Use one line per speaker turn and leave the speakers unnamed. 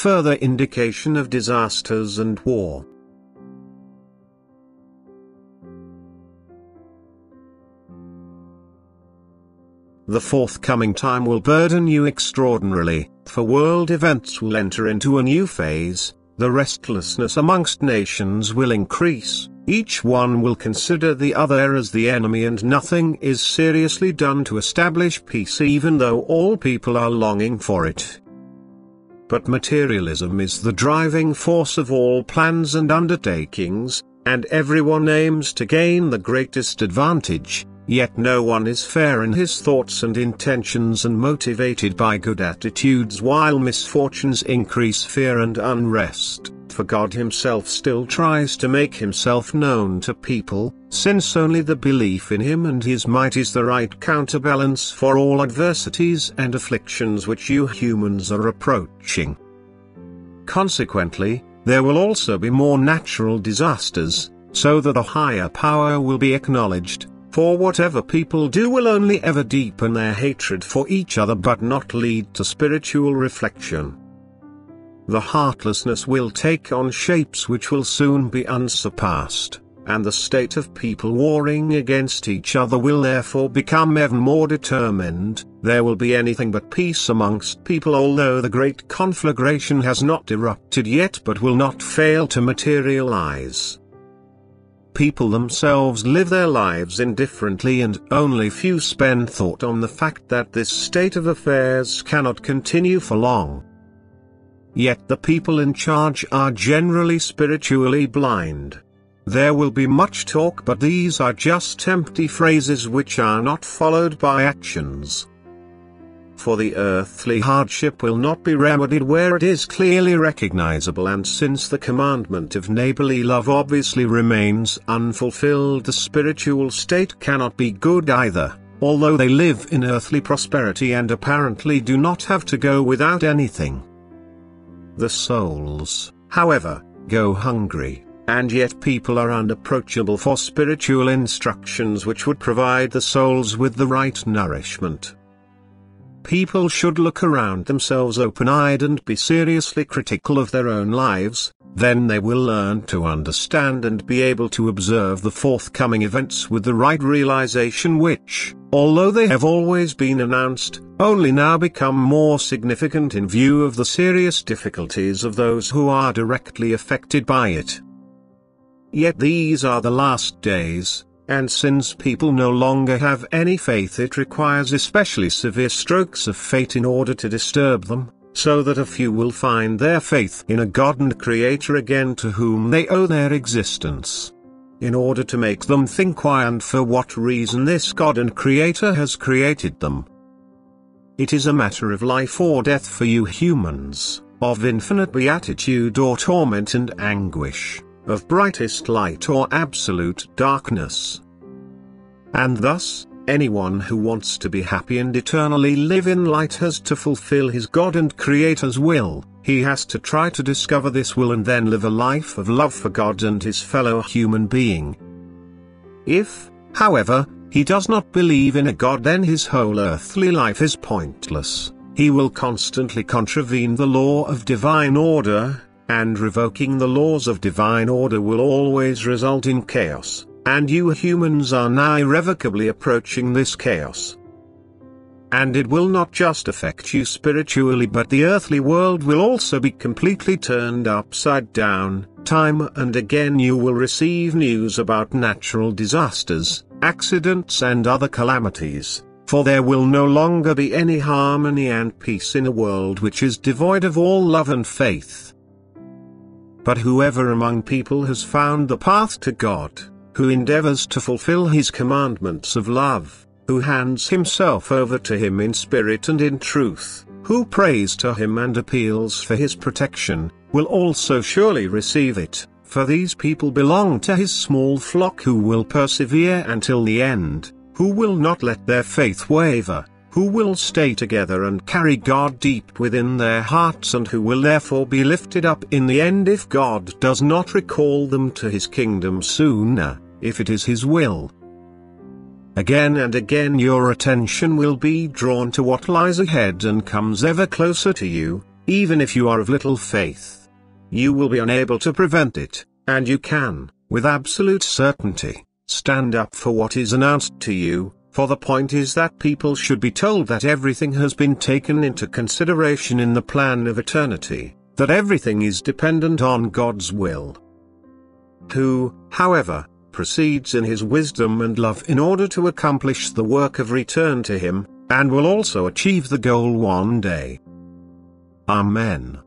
further indication of disasters and war. The forthcoming time will burden you extraordinarily, for world events will enter into a new phase, the restlessness amongst nations will increase, each one will consider the other as the enemy, and nothing is seriously done to establish peace even though all people are longing for it. But materialism is the driving force of all plans and undertakings, and everyone aims to gain the greatest advantage. Yet no one is fair in his thoughts and intentions and motivated by good attitudes, while misfortunes increase fear and unrest, for God himself still tries to make himself known to people, since only the belief in him and his might is the right counterbalance for all adversities and afflictions which you humans are approaching. Consequently, there will also be more natural disasters, so that a higher power will be acknowledged. For whatever people do will only ever deepen their hatred for each other but not lead to spiritual reflection. The heartlessness will take on shapes which will soon be unsurpassed, and the state of people warring against each other will therefore become ever more determined. There will be anything but peace amongst people, although the great conflagration has not erupted yet but will not fail to materialize. People themselves live their lives indifferently, and only few spend thought on the fact that this state of affairs cannot continue for long. Yet the people in charge are generally spiritually blind. There will be much talk, but these are just empty phrases which are not followed by actions. For the earthly hardship will not be remedied where it is clearly recognizable, and since the commandment of neighborly love obviously remains unfulfilled, the spiritual state cannot be good either, although they live in earthly prosperity and apparently do not have to go without anything. The souls, however, go hungry, and yet people are unapproachable for spiritual instructions which would provide the souls with the right nourishment. People should look around themselves open-eyed and be seriously critical of their own lives, then they will learn to understand and be able to observe the forthcoming events with the right realization which, although they have always been announced, only now become more significant in view of the serious difficulties of those who are directly affected by it. Yet these are the last days. And since people no longer have any faith, it requires especially severe strokes of fate in order to disturb them, so that a few will find their faith in a God and Creator again to whom they owe their existence. In order to make them think why and for what reason this God and Creator has created them. It is a matter of life or death for you humans, of infinite beatitude or torment and anguish, of brightest light or absolute darkness. And thus, anyone who wants to be happy and eternally live in light has to fulfill his God and Creator's will. He has to try to discover this will and then live a life of love for God and his fellow human being. If, however, he does not believe in a God, then his whole earthly life is pointless. He will constantly contravene the law of divine order, and revoking the laws of divine order will always result in chaos, and you humans are now irrevocably approaching this chaos. And it will not just affect you spiritually, but the earthly world will also be completely turned upside down. Time and again you will receive news about natural disasters, accidents and other calamities, for there will no longer be any harmony and peace in a world which is devoid of all love and faith. But whoever among people has found the path to God, who endeavors to fulfill his commandments of love, who hands himself over to him in spirit and in truth, who prays to him and appeals for his protection, will also surely receive it, for these people belong to his small flock who will persevere until the end, who will not let their faith waver, who will stay together and carry God deep within their hearts, and who will therefore be lifted up in the end if God does not recall them to his kingdom sooner, if it is his will. Again and again your attention will be drawn to what lies ahead and comes ever closer to you, even if you are of little faith. You will be unable to prevent it, and you can, with absolute certainty, stand up for what is announced to you, for the point is that people should be told that everything has been taken into consideration in the plan of eternity, that everything is dependent on God's will. Who, however, proceeds in his wisdom and love in order to accomplish the work of return to him, and will also achieve the goal one day. Amen.